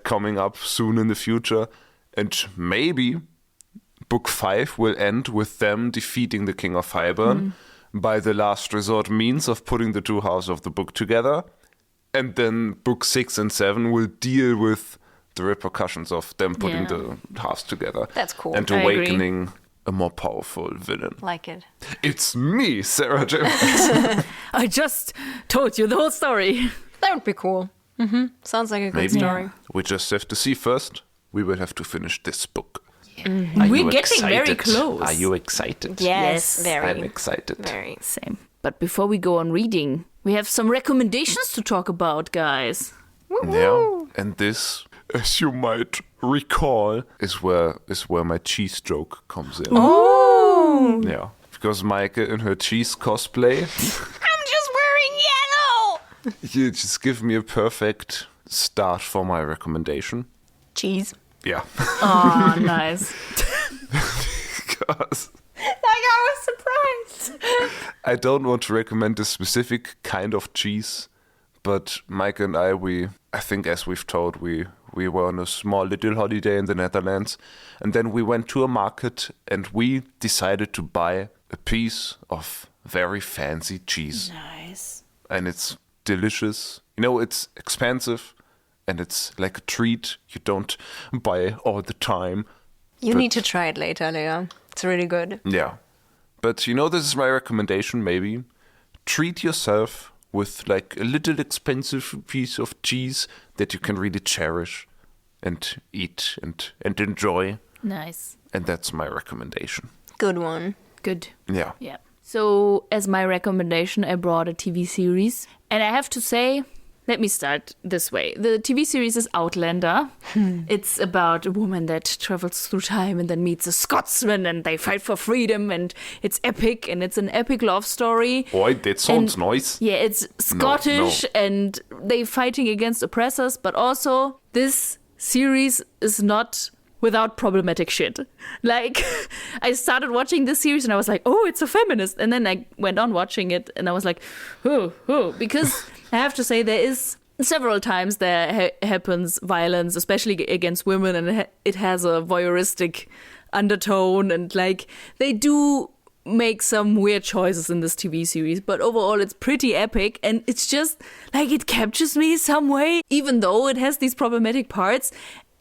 Coming up soon in the future. And maybe book 5 will end with them defeating the King of Hybern by the last resort means of putting the two halves of the book together. And then book 6 and 7 will deal with the repercussions of them putting Yeah. the halves together. That's cool. And I agree. awakening a more powerful villain. Like it. It's me, Sarah James. I just told you the whole story. That would be cool. Sounds like a good Maybe. story. We just have to see first. We will have to finish this book. We're getting very close. Are you excited? Yes, very. I'm excited. Very. Same. But before we go on reading, we have some recommendations to talk about, guys. Yeah. And this, as you might recall, is where my cheese joke comes in. Oh! Yeah. Because Maike in her cheese cosplay, I'm just wearing yellow! you just give me a perfect start for my recommendation. Cheese. Yeah. Oh, nice. Because Like, I was surprised. I don't want to recommend a specific kind of cheese, but Mike and I think as we've told, we were on a small little holiday in the Netherlands, and then we went to a market and we decided to buy a piece of very fancy cheese. Nice. And it's delicious. You know, it's expensive and it's like a treat you don't buy all the time. You But- need to try it later, Lea. It's really good. Yeah. But you know, this is my recommendation maybe. Treat yourself with like a little expensive piece of cheese that you can really cherish and eat and enjoy. Nice. And that's my recommendation. Good one. Good. Yeah. Yeah. So, as my recommendation, I brought a TV series. And I have to say, let me start this way. The TV series is Outlander. It's about a woman that travels through time and then meets a Scotsman and they fight for freedom, and it's epic, and it's an epic love story. Boy, that sounds And- nice. Yeah, it's Scottish and they fighting against oppressors, but also this series is not without problematic shit. Like, I started watching this series and I was like, oh, it's a feminist. And then I went on watching it and I was like, oh, because I have to say there is several times there happens violence, especially against women, and it has a voyeuristic undertone, and like they do make some weird choices in this TV series, but overall it's pretty epic, and it's just like it captures me some way, even though it has these problematic parts.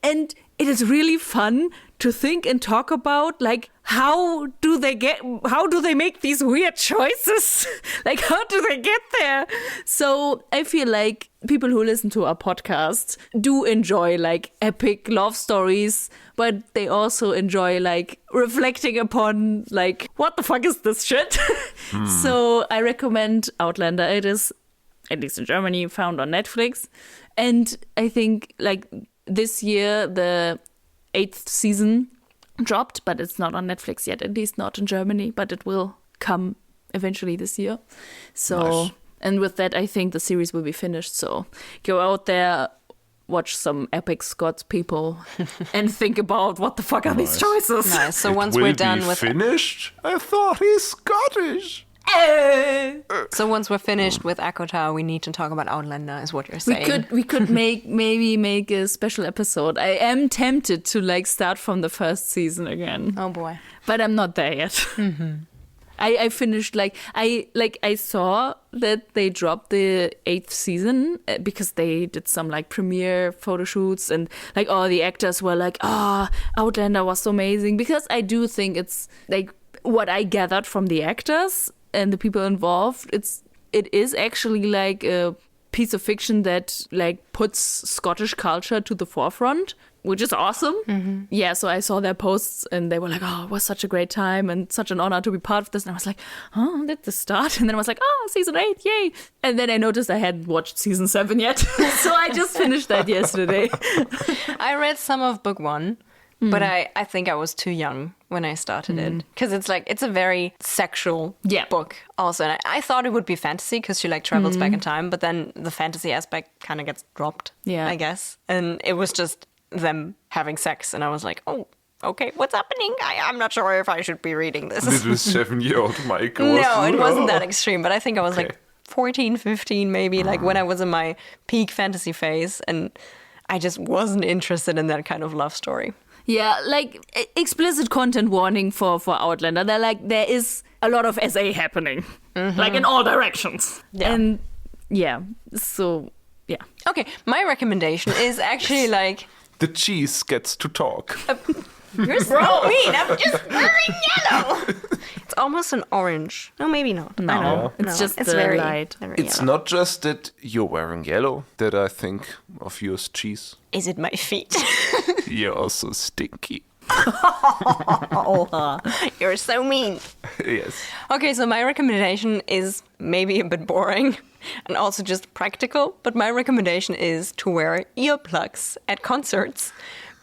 And it is really fun to think and talk about, like, how do they make these weird choices? Like, how do they get there? So I feel like people who listen to our podcast do enjoy like epic love stories, but they also enjoy like reflecting upon like, what the fuck is this shit? So I recommend Outlander. It is, at least in Germany, found on Netflix. And I think like this year, the 8th season dropped, but it's not on Netflix yet, at least not in Germany, but it will come eventually this year. So, Nice. And with that, I think the series will be finished. So go out there, watch some epic Scots people and think about what the fuck are these choices. Nice. So It once will we're done be with finished? I thought he's Scottish. So once we're finished with ACOTAR, we need to talk about Outlander, is what you're We saying. could maybe make a special episode. I am tempted to like start from the first season again. Oh boy. But I'm not there yet. I finished I saw that they dropped the 8th season because they did some like premiere photo shoots, and like all the actors were like, Outlander was so amazing, because I do think it's like what I gathered from the actors and the people involved. It is actually like a piece of fiction that like puts Scottish culture to the forefront, which is awesome. Yeah, so I saw their posts and they were like, oh, it was such a great time and such an honor to be part of this. And I was like, oh, did this start? And then I was like, oh, season 8, yay. And then I noticed I hadn't watched season 7 yet. So I just finished that yesterday. I read some of book 1, but I think I was too young when I started it. Because it's a very sexual Yeah. book also. And I thought it would be fantasy because she like travels back in time, but then the fantasy aspect kind of gets dropped, Yeah. I guess. And it was just them having sex. And I was like, oh, okay, what's happening? I'm not sure if I should be reading this. Little 7-year-old Mike was... No, it wasn't that extreme, but I think I was Okay. like 14, 15 maybe, like when I was in my peak fantasy phase, and I just wasn't interested in that kind of love story. Yeah, like explicit content warning for Outlander. There is a lot of SA happening, like in all directions. Yeah. And yeah, so yeah. Okay, my recommendation is actually like, The cheese gets to talk. you're so mean, I'm just wearing yellow. It's almost an orange. No, maybe not. No, I don't know. it's just it's the very light. very It's yellow. not just that you're wearing yellow that I think of you as cheese. Is it my feet? You're also stinky. You're so mean. Yes. Okay, so my recommendation is maybe a bit boring and also just practical, but my recommendation is to wear earplugs at concerts,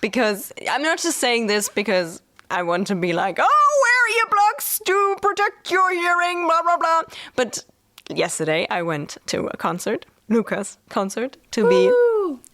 because I'm not just saying this because I want to be like, oh, wear earplugs to protect your hearing, blah, blah, blah. But yesterday I went to a concert, Lukas concert, to be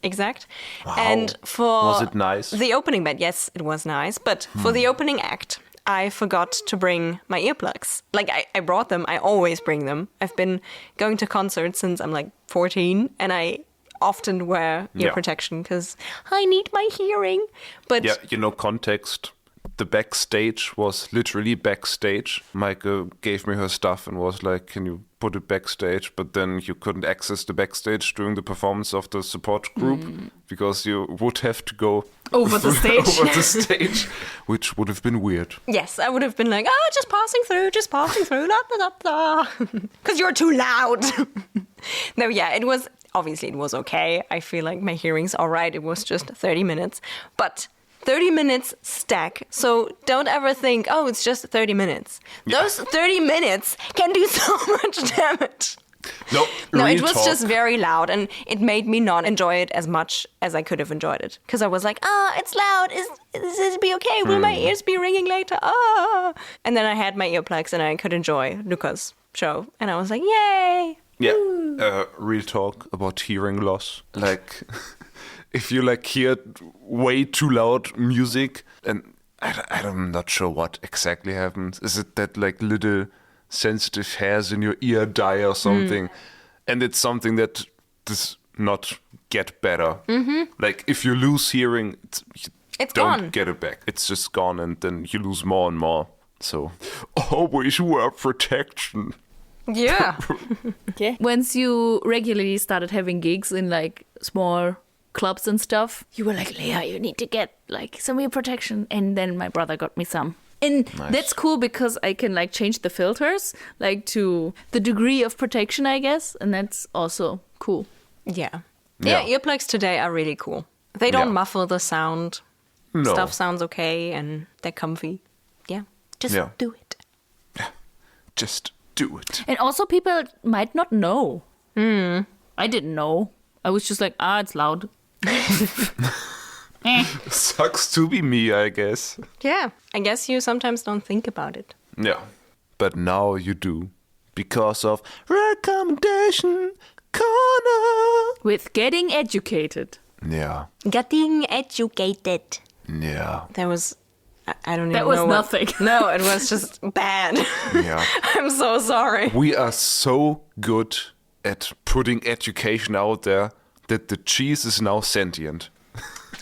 exact. Wow. And for Was it nice? the opening bit, yes, it was nice. But for the opening act, I forgot to bring my earplugs. Like, I brought them. I always bring them. I've been going to concerts since I'm like 14, and I often wear ear protection because I need my hearing. But Yeah, context. The backstage was literally backstage. Maike gave me her stuff and was like, can you put it backstage? But then you couldn't access the backstage during the performance of the support group because you would have to go Over the stage. over the stage, which would have been weird. yes, I would have been like, just passing through, because you're too loud. No, yeah, it was okay. I feel like my hearing's all right. It was just 30 minutes. But 30 minutes stack. So don't ever think, it's just 30 minutes. Yeah. Those 30 minutes can do so much damage. No, It was just very loud, and it made me not enjoy it as much as I could have enjoyed it. Because I was like, it's loud. Is it be okay? Will my ears be ringing later? And then I had my earplugs, and I could enjoy Lukas' show. And I was like, yay! Yeah, real talk about hearing loss. Like, if you hear way too loud music, and I'm not sure what exactly happens. Is it that little sensitive hairs in your ear die or something? And it's something that does not get better. Like, if you lose hearing, It's don't gone. get it back. It's just gone, and then you lose more and more. So always wear protection. Yeah. Once you regularly started having gigs in small clubs and stuff, you were like, Leah, you need to get some ear protection. And then my brother got me some. And that's cool because I can change the filters to the degree of protection, I guess. And that's also cool. Yeah, earplugs today are really cool. They don't muffle the sound. No. Stuff sounds okay, and they're comfy. Yeah, just do it. Just do it. And also people might not know. I didn't know. I was just like, it's loud. Sucks to be me, I guess. Yeah, I guess you sometimes don't think about it. Yeah. But now you do. Because of Recommendation Corner. With getting educated. Yeah. Getting educated. Yeah. There was... I don't even That know. was what- nothing. No, it was just bad. Yeah. I'm so sorry. We are so good at putting education out there that the cheese is now sentient.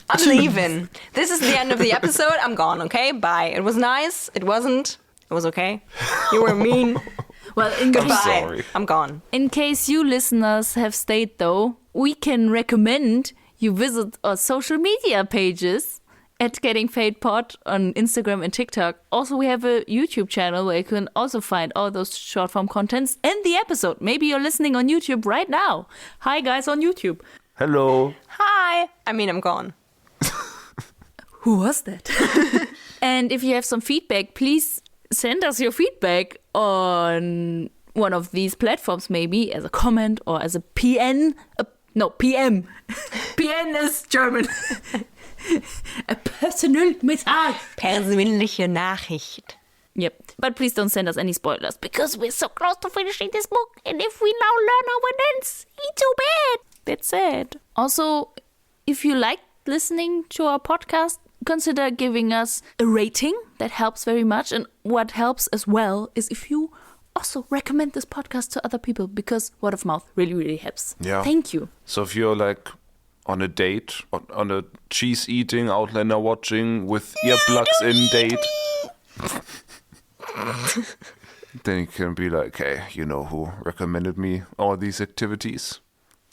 I'm leaving. This is the end of the episode. I'm gone, okay? Bye. It was nice. It wasn't. It was okay. You were mean. Well, Goodbye. sorry. I'm gone. in case you listeners have stayed though, we can recommend you visit our social media pages at Getting Fae'd Pod on Instagram and TikTok. Also, we have a YouTube channel where you can also find all those short form contents and the episode. Maybe you're listening on YouTube right now. Hi guys on YouTube. Hello. Hi. I mean, I'm gone. Who was that? And if you have some feedback, please send us your feedback on one of these platforms, maybe as a comment or as a PN. PM. PN is German. A personal message. Persönliche Nachricht. Yep. But please don't send us any spoilers because we're so close to finishing this book. And if we now learn how it ends, it's too bad. That's sad. Also, if you like listening to our podcast, consider giving us a rating. That helps very much. And what helps as well is if you also recommend this podcast to other people because word of mouth really, really helps. Yeah. Thank you. So if you're on a date, on a cheese eating, Outlander watching with earplugs in date, then you can be like, hey, you know who recommended me all these activities?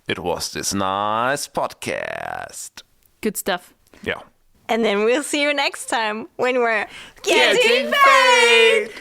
It was this nice podcast. Good stuff. Yeah. And then we'll see you next time when we're Getting Fae'd.